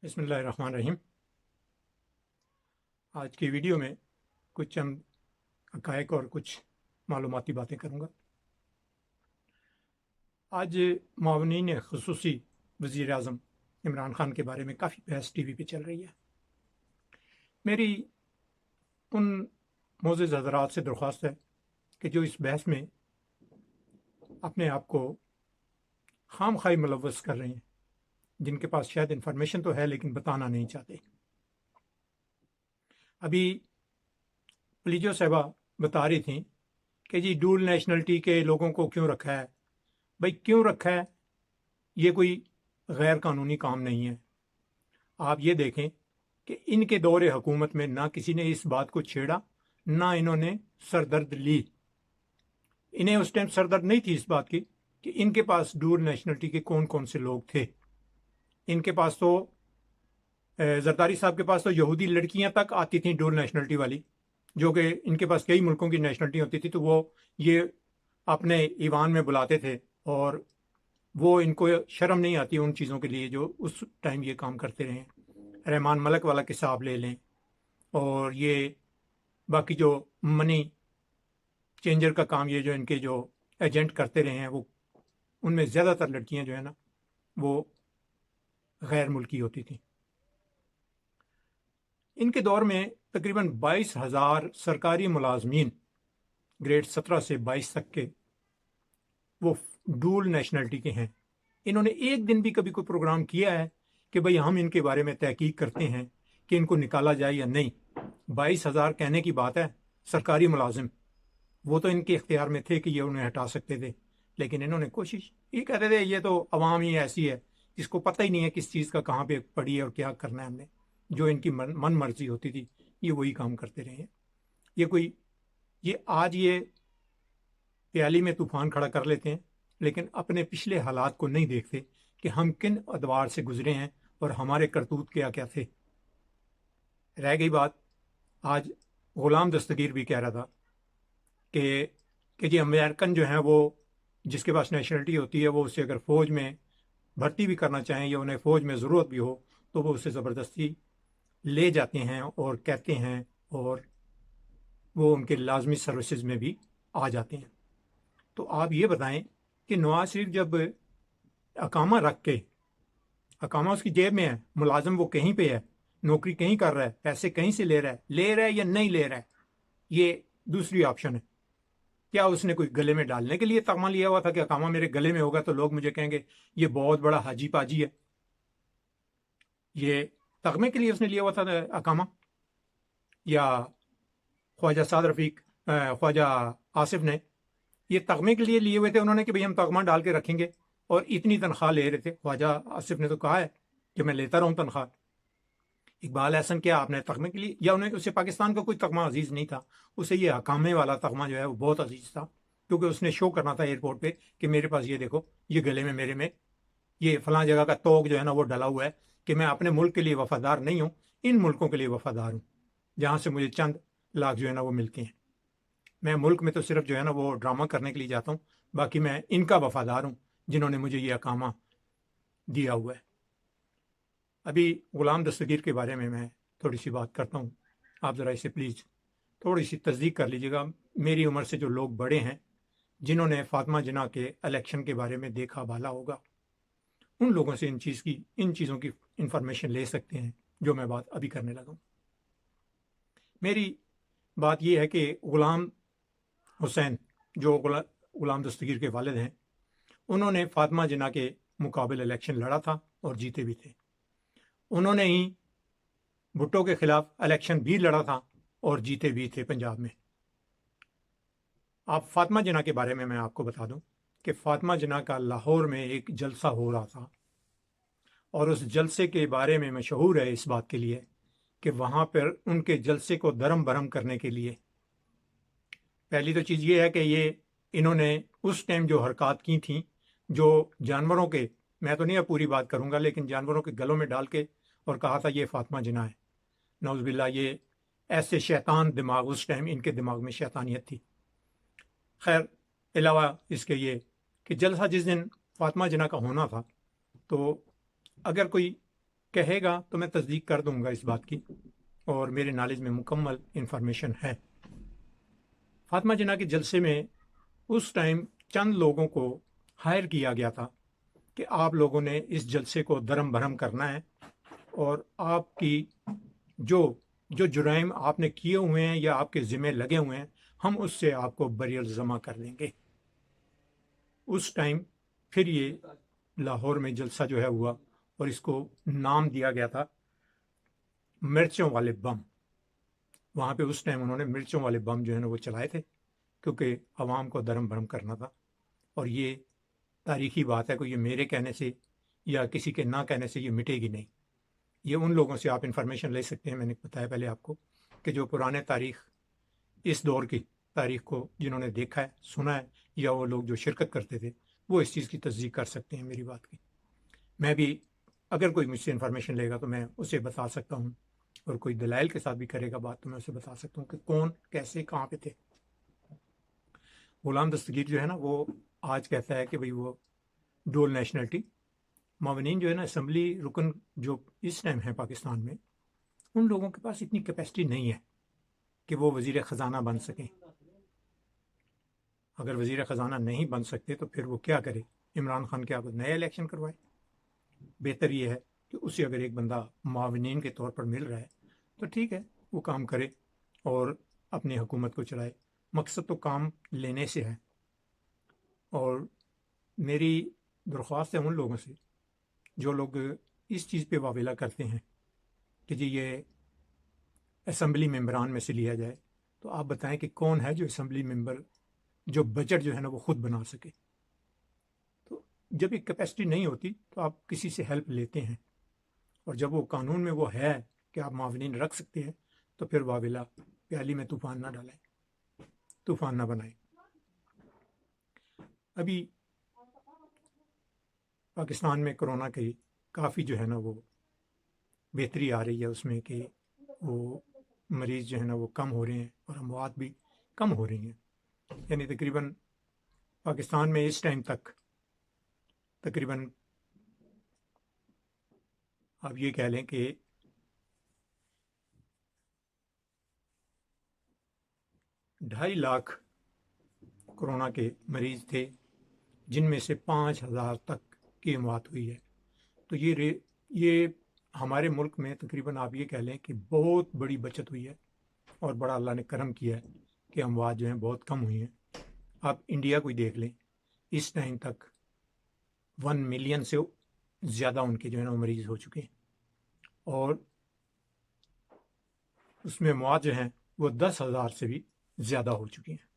बिस्मिल्लाहिर्रहमानिर्रहीम। आज की वीडियो में कुछ चंद हक़ाइक़ और कुछ मालूमाती बातें करूँगा। आज मुआवनीन ख़ुसूसी वज़ीर-ए-आज़म इमरान ख़ान के बारे में काफ़ी बहस टीवी पे चल रही है। मेरी उन मोअज़्ज़ज़ हज़रात से दरख्वास्त है कि जो इस बहस में अपने आप को खामख़ाही मुलव्वस कर रहे हैं, जिनके पास शायद इन्फॉर्मेशन तो है लेकिन बताना नहीं चाहते। अभी पलीजो साहिबा बता रही थी कि जी डुअल नेशनलिटी के लोगों को क्यों रखा है। भाई क्यों रखा है, ये कोई गैर कानूनी काम नहीं है। आप ये देखें कि इनके दौरे हुकूमत में ना किसी ने इस बात को छेड़ा, ना इन्होंने सरदर्द ली। इन्हें उस टाइम सरदर्द नहीं थी इस बात की कि इनके पास डुअल नेशनलिटी के कौन कौन से लोग थे। इनके पास तो जरदारी साहब के पास तो यहूदी लड़कियां तक आती थी डुअल नेशनलिटी वाली, जो कि इनके पास कई मुल्कों की नेशनलिटी होती थी, तो वो ये अपने ईवान में बुलाते थे और वो इनको शर्म नहीं आती उन चीज़ों के लिए जो उस टाइम ये काम करते रहे। रहमान मलक वाला किस्सा आप ले लें, और ये बाकी जो मनी चेंजर का काम ये जो इनके जो एजेंट करते रहे हैं, वो उनमें ज़्यादातर लड़कियां जो है ना वो गैर मुल्की होती थी। इनके दौर में तकरीबन 22,000 सरकारी मुलाजमीन ग्रेड 17 से 22 तक के वो डुअल नेशनलिटी के हैं। इन्होंने एक दिन भी कभी कोई प्रोग्राम किया है कि भाई हम इनके बारे में तहकीक करते हैं कि इनको निकाला जाए या नहीं। 22,000 कहने की बात है। सरकारी मुलाजिम वो तो इनके इख्तियार में थे कि ये उन्हें हटा सकते थे, लेकिन इन्होंने कोशिश, ये कहते थे ये तो अवाम ही ऐसी है जिसको पता ही नहीं है किस चीज़ का कहाँ पे पड़ी है और क्या करना है हमने। जो इनकी मन मर्जी होती थी ये वही काम करते रहे हैं। ये आज ये प्याली में तूफान खड़ा कर लेते हैं, लेकिन अपने पिछले हालात को नहीं देखते कि हम किन अदवार से गुजरे हैं और हमारे करतूत क्या क्या थे। रह गई बात, आज गुलाम दस्तगीर भी कह रहा था कि जी अमेरिकन जो हैं वो जिसके पास नेशनलिटी होती है वो उससे अगर फ़ौज में भर्ती भी करना चाहें या उन्हें फ़ौज में ज़रूरत भी हो तो वो उससे ज़बरदस्ती ले जाते हैं और कहते हैं, और वो उनके लाजमी सर्विसेज में भी आ जाते हैं। तो आप ये बताएं कि नवाज शरीफ जब अकामा रख के, अकामा उसकी जेब में है, मुलाजिम वो कहीं पे है, नौकरी कहीं कर रहा है, पैसे कहीं से ले रहा है या नहीं ले रहा है, ये दूसरी ऑप्शन है। क्या उसने कोई गले में डालने के लिए तगमा लिया हुआ था कि अकामा मेरे गले में होगा तो लोग मुझे कहेंगे ये बहुत बड़ा हाजी पाजी है? ये तगमे के लिए उसने लिया हुआ था अकामा? या ख्वाजा साद रफीक, ख्वाजा आसिफ ने ये तगमे के लिए लिए हुए थे उन्होंने कि भाई हम तगमा डाल के रखेंगे, और इतनी तनख्वाह ले रहे थे। ख्वाजा आसिफ ने तो कहा है कि मैं लेता रहूं तनख्वाह। इकबाल एहसन क्या आपने तगमे के लिए, या उन्हें उसे पाकिस्तान का कोई तगमा अजीज़ नहीं था, उसे ये हकामे वाला तगमा जो है वो बहुत अजीज़ था, क्योंकि उसने शो करना था एयरपोर्ट पे कि मेरे पास ये देखो, ये गले में मेरे में ये फलां जगह का तोग जो है ना वो डला हुआ है कि मैं अपने मुल्क के लिए वफादार नहीं हूँ, इन मुल्कों के लिए वफादार हूँ जहाँ से मुझे चंद लाख जो है ना वो मिलते हैं। मैं मुल्क में तो सिर्फ जो है ना वो ड्रामा करने के लिए जाता हूँ, बाकी मैं इनका वफादार हूँ जिन्होंने मुझे ये अकामा दिया हुआ है। अभी गुलाम दस्तगीर के बारे में मैं थोड़ी सी बात करता हूँ, आप ज़रा इसे प्लीज़ थोड़ी सी तस्दीक कर लीजिएगा। मेरी उम्र से जो लोग बड़े हैं जिन्होंने फातिमा जिन्ना के इलेक्शन के बारे में देखा भाला होगा, उन लोगों से इन चीज़ों की इंफॉर्मेशन ले सकते हैं जो मैं बात अभी करने लगा हूँ। मेरी बात यह है कि गुलाम हुसैन जो गुलाम दस्तगीर के वालिद हैं, उन्होंने फातिमा जिन्ना के मुकाबले इलेक्शन लड़ा था और जीते भी थे। उन्होंने ही भुट्टो के खिलाफ इलेक्शन भी लड़ा था और जीते भी थे पंजाब में। आप फातिमा जिन्ना के बारे में मैं आपको बता दूं कि फातिमा जिन्ना का लाहौर में एक जलसा हो रहा था, और उस जलसे के बारे में मशहूर है इस बात के लिए कि वहाँ पर उनके जलसे को दरम बरम करने के लिए पहली तो चीज़ ये है कि ये इन्होंने उस टाइम जो हरकत की थी, जो जानवरों के, मैं तो नहीं अब पूरी बात करूँगा, लेकिन जानवरों के गलों में डाल के और कहा था ये फातिमा जिन्ना है। नौज़ुबिल्लाह, ये ऐसे शैतान दिमाग, उस टाइम इनके दिमाग में शैतानियत थी। खैर, अलावा इसके ये कि जलसा जिस दिन फातिमा जिन्ना का होना था, तो अगर कोई کہے گا تو میں تصدیق کر دوں گا اس بات کی، اور میرے نالج میں مکمل انفارمیشن ہے۔ فاطمہ جناح کے جلسے میں اس ٹائم چند لوگوں کو ہائر کیا گیا تھا کہ آپ لوگوں نے اس جلسے کو درم بھرم کرنا ہے، اور آپ کی جو جرائم آپ نے کیے ہوئے ہیں یا آپ کے ذمہ لگے ہوئے ہیں، ہم اس سے آپ کو بری الزامہ کر دیں گے۔ اس ٹائم پھر یہ لاہور میں جلسہ جو ہے ہوا، اور اس کو نام دیا گیا تھا مرچوں والے بم۔ وہاں پہ اس ٹائم انہوں نے مرچوں والے بم جو ہے نا وہ چلائے تھے، کیونکہ عوام کو درم بھرم کرنا تھا۔ اور یہ تاریخی بات ہے کہ یہ میرے کہنے سے یا کسی کے نہ کہنے سے یہ مٹے گی نہیں۔ یہ ان لوگوں سے آپ انفارمیشن لے سکتے ہیں، میں نے بتایا پہلے آپ کو کہ جو پرانے تاریخ، اس دور کی تاریخ کو جنہوں نے دیکھا ہے، سنا ہے، یا وہ لوگ جو شرکت کرتے تھے، وہ اس چیز کی تصدیق کر سکتے ہیں میری بات کی۔ میں بھی اگر کوئی مجھ سے انفارمیشن لے گا تو میں اسے بتا سکتا ہوں، اور کوئی دلائل کے ساتھ بھی کرے گا بات تو میں اسے بتا سکتا ہوں کہ کون کیسے کہاں پہ تھے۔ غلام دستگیر جو ہے نا وہ آج کہتا ہے کہ بھئی وہ ڈول نیشنلٹی معاونین جو ہے نا اسمبلی رکن جو اس ٹائم ہے پاکستان میں، ان لوگوں کے پاس اتنی کیپیسٹی نہیں ہے کہ وہ وزیر خزانہ بن سکیں۔ اگر وزیر خزانہ نہیں بن سکتے تو پھر وہ کیا کرے؟ عمران خان کیا نیا الیکشن کروائے؟ بہتر یہ ہے کہ اسے اگر ایک بندہ معاونین کے طور پر مل رہا ہے تو ٹھیک ہے، وہ کام کرے اور اپنی حکومت کو چلائے۔ مقصد تو کام لینے سے ہے۔ اور میری درخواست ہے ان لوگوں سے جو لوگ اس چیز پہ واویلا کرتے ہیں کہ جی یہ اسمبلی ممبران میں سے لیا جائے، تو آپ بتائیں کہ کون ہے جو اسمبلی ممبر جو بجٹ جو ہے نا وہ خود بنا سکے؟ تو جب ایک کیپیسٹی نہیں ہوتی تو آپ کسی سے ہیلپ لیتے ہیں، اور جب وہ قانون میں وہ ہے کہ آپ معاونین رکھ سکتے ہیں تو پھر واویلا پیالی میں طوفان نہ ڈالیں، طوفان نہ بنائیں۔ ابھی پاکستان میں کرونا کی کافی جو ہے نا وہ بہتری آ رہی ہے، اس میں کہ وہ مریض جو ہے نا وہ کم ہو رہے ہیں اور اموات بھی کم ہو رہی ہیں۔ یعنی تقریباً پاکستان میں اس ٹائم تک تقریباً آپ یہ کہہ لیں کہ 2.5 لاکھ کرونا کے مریض تھے، جن میں سے 5,000 تک کی اموات ہوئی ہے۔ تو یہ ہمارے ملک میں تقریباً آپ یہ کہہ لیں کہ بہت بڑی بچت ہوئی ہے، اور بڑا اللہ نے کرم کیا ہے کہ اموات جو ہیں بہت کم ہوئی ہیں۔ آپ انڈیا کو ہی دیکھ لیں، اس ٹائم تک 1 ملین سے زیادہ ان کے جو ہے نا مریض ہو چکے ہیں، اور اس میں اموات جو ہیں وہ 10,000 سے بھی زیادہ ہو چکی ہیں۔